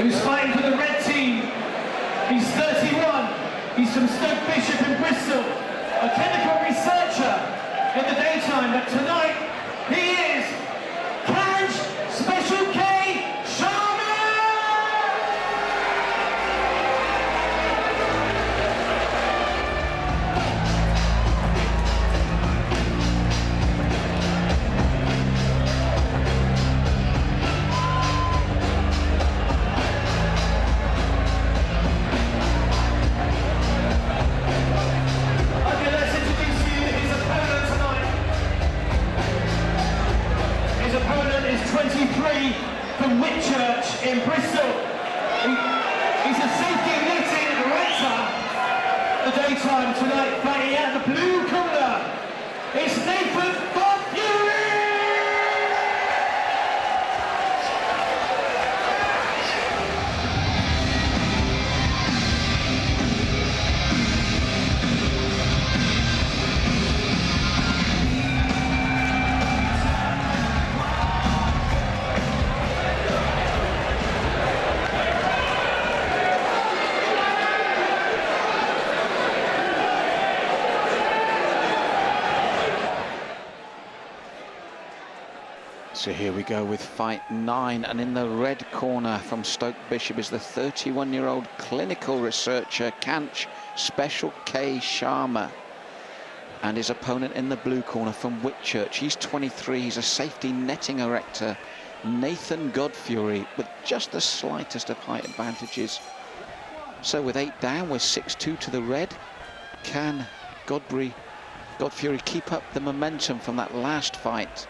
who's fighting for the red team. He's 31. He's from Stoke Bishop in Bristol, a clinical researcher in the daytime, but tonight he is Kanch Special K Sharma! From Whitchurch in Bristol. He's a safety knitting writer. The daytime tonight, fighting out the blue corner. It's Nathan Godfury! So here we go with fight 9, and in the red corner from Stoke Bishop is the 31-year-old clinical researcher Kanch Special K Sharma, and his opponent in the blue corner from Whitchurch. He's 23, he's a safety netting erector, Nathan Godfury, with just the slightest of height advantages. So with 8 down, we're 6-2 to the red. Can Godfury keep up the momentum from that last fight?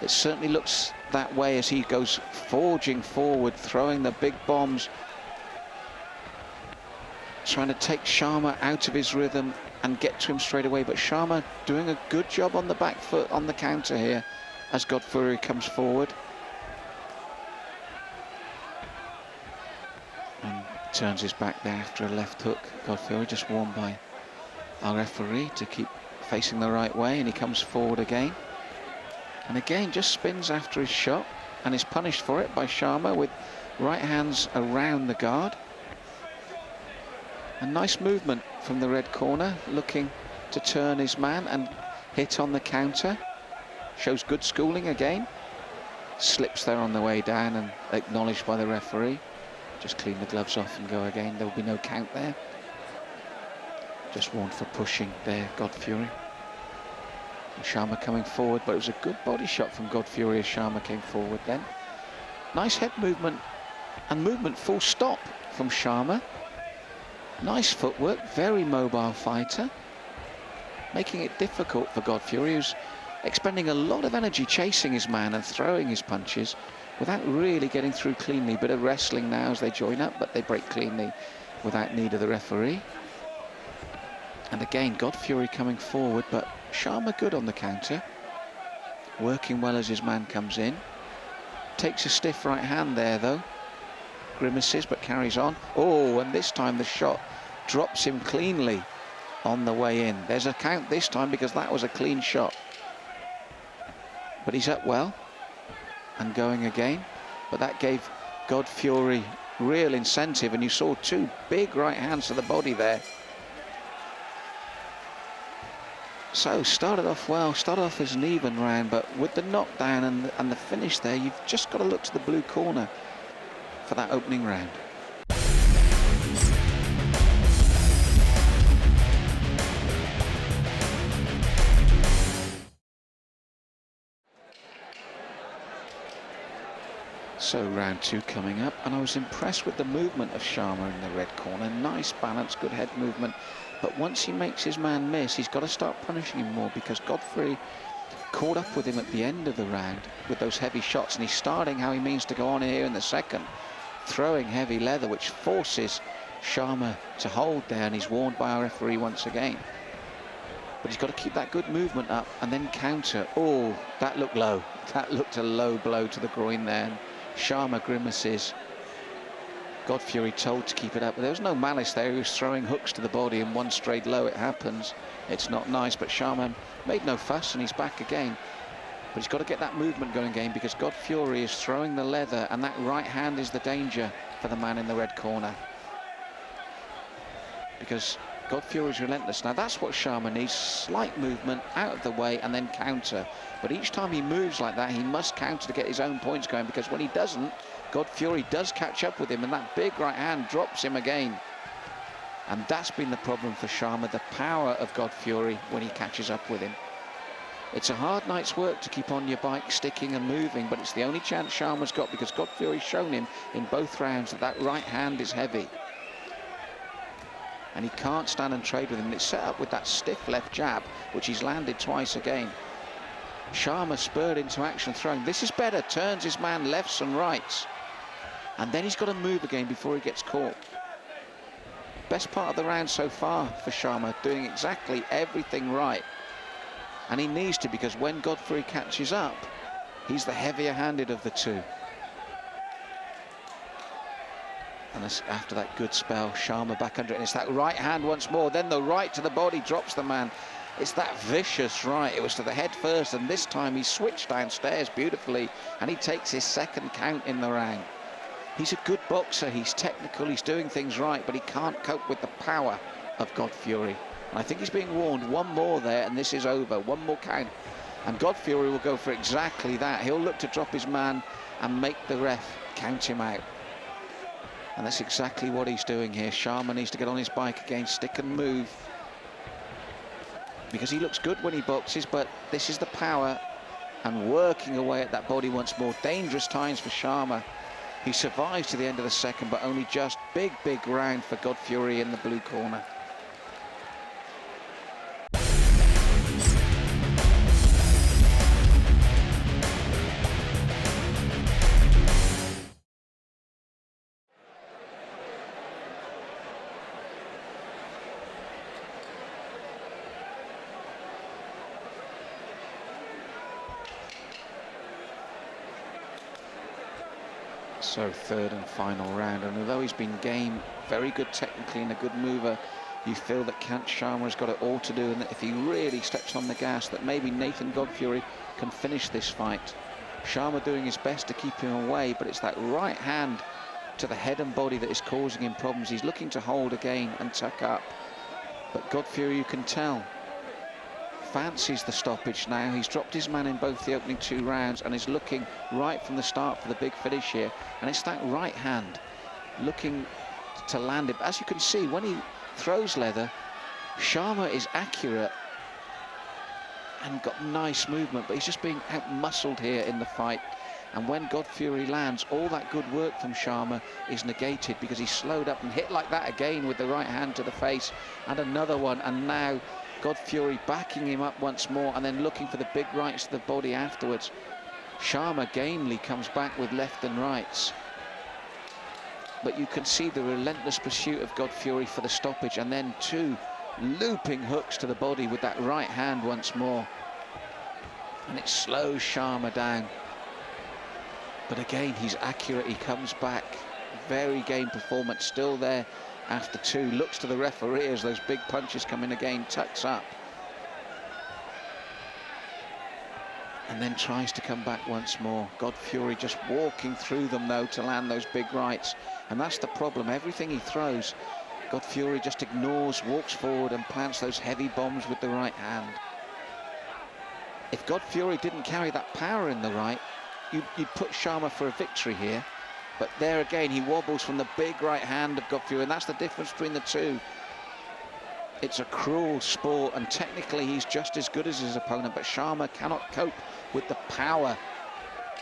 It certainly looks that way as he goes forging forward, throwing the big bombs, trying to take Sharma out of his rhythm and get to him straight away. But Sharma doing a good job on the back foot on the counter here as Godfury comes forward. And turns his back there after a left hook. Godfury just warned by our referee to keep facing the right way, and he comes forward again. And again, just spins after his shot and is punished for it by Sharma with right hands around the guard. A nice movement from the red corner, looking to turn his man and hit on the counter. Shows good schooling again. Slips there on the way down and acknowledged by the referee. Just clean the gloves off and go again. There will be no count there. Just warned for pushing there, Godfury. Sharma coming forward, but it was a good body shot from Godfury as Sharma came forward then. Nice head movement and movement full stop from Sharma. Nice footwork, very mobile fighter, making it difficult for Godfury, who's expending a lot of energy chasing his man and throwing his punches without really getting through cleanly. Bit of wrestling now as they join up, but they break cleanly without need of the referee. And again, Godfury coming forward, but Sharma good on the counter, working well as his man comes in. Takes a stiff right hand there though, grimaces but carries on. Oh, and this time the shot drops him cleanly on the way in. There's a count this time because that was a clean shot. But he's up well and going again, but that gave Godfury real incentive, and you saw 2 big right hands to the body there. So started off well, started off as an even round, but with the knockdown and the finish there, you've just got to look to the blue corner for that opening round. So round 2 coming up, and I was impressed with the movement of Sharma in the red corner. Nice balance, good head movement. But once he makes his man miss, he's got to start punishing him more, because Godfury caught up with him at the end of the round with those heavy shots, and he's starting how he means to go on here in the second, throwing heavy leather, which forces Sharma to hold there, and he's warned by our referee once again. But he's got to keep that good movement up and then counter. Oh, that looked low. That looked a low blow to the groin there. And Sharma grimaces. Godfury told to keep it up, but there was no malice there. He was throwing hooks to the body and one straight low. It happens. It's not nice, but Sharma made no fuss and he's back again. But he's got to get that movement going again, because Godfury is throwing the leather, and that right hand is the danger for the man in the red corner. Because Godfury is relentless. Now that's what Sharma needs, slight movement, out of the way, and then counter. But each time he moves like that, he must counter to get his own points going, because when he doesn't, Godfury does catch up with him, and that big right hand drops him again. And that's been the problem for Sharma, the power of Godfury when he catches up with him. It's a hard night's work to keep on your bike, sticking and moving, but it's the only chance Sharma's got, because Godfury's shown him in both rounds that that right hand is heavy. And he can't stand and trade with him. It's set up with that stiff left jab, which he's landed twice again. Sharma spurred into action, throwing. This is better, turns his man lefts and rights. And then he's got to move again before he gets caught. Best part of the round so far for Sharma, doing exactly everything right. And he needs to, because when Godfury catches up, he's the heavier-handed of the two. And after that good spell, Sharma back under it. And it's that right hand once more, then the right to the body drops the man. It's that vicious right. It was to the head first, and this time he switched downstairs beautifully, and he takes his second count in the round. He's a good boxer, he's technical, he's doing things right, but he can't cope with the power of Godfury. And I think he's being warned, one more there and this is over, one more count. And Godfury will go for exactly that. He'll look to drop his man and make the ref count him out. And that's exactly what he's doing here. Sharma needs to get on his bike again, stick and move. Because he looks good when he boxes, but this is the power, and working away at that body once more. Dangerous times for Sharma. He survives to the end of the second, but only just. Big round for Godfury in the blue corner. So third and final round, and although he's been game, very good technically and a good mover, you feel that Kanch Sharma has got it all to do, and that if he really steps on the gas, that maybe Nathan Godfury can finish this fight. Sharma doing his best to keep him away, but it's that right hand to the head and body that is causing him problems. He's looking to hold again and tuck up, but Godfury, you can tell, fancies the stoppage now. He's dropped his man in both the opening two rounds and is looking right from the start for the big finish here. And it's that right hand looking to land it. But as you can see, when he throws leather, Sharma is accurate and got nice movement, but he's just being out-muscled here in the fight. And when Godfury lands, all that good work from Sharma is negated, because he slowed up and hit like that again with the right hand to the face, and another one, and now Godfury backing him up once more and then looking for the big rights to the body afterwards. Sharma gamely comes back with left and rights. But you can see the relentless pursuit of Godfury for the stoppage, and then two looping hooks to the body with that right hand once more. And it slows Sharma down. But again, he's accurate, he comes back. Very game performance, still there after two. Looks to the referee as those big punches come in again, tucks up. And then tries to come back once more. Godfury just walking through them though to land those big rights. And that's the problem, everything he throws, Godfury just ignores, walks forward and plants those heavy bombs with the right hand. If Godfury didn't carry that power in the right, you'd put Sharma for a victory here. But there again, he wobbles from the big right hand of Godfury, and that's the difference between the two. It's a cruel sport, and technically he's just as good as his opponent, but Sharma cannot cope with the power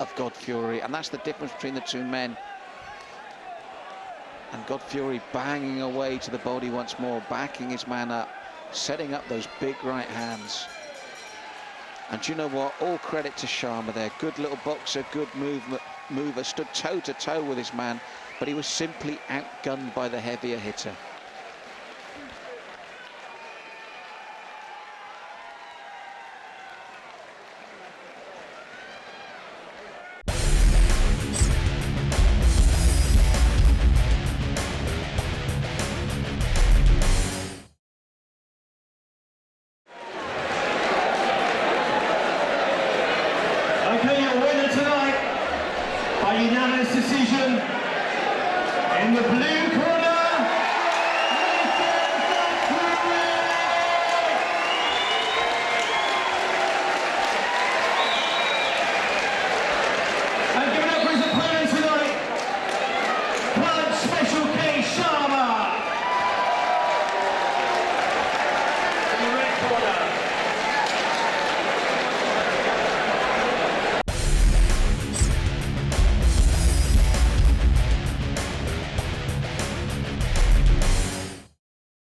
of Godfury, and that's the difference between the two men. And Godfury banging away to the body once more, backing his man up, setting up those big right hands. And do you know what? All credit to Sharma there. Good little boxer, good mover, stood toe-to-toe with his man, but he was simply outgunned by the heavier hitter. decision. In the blue corner, and giving up for his opponent tonight, Kanch Special K Sharma. In the red corner.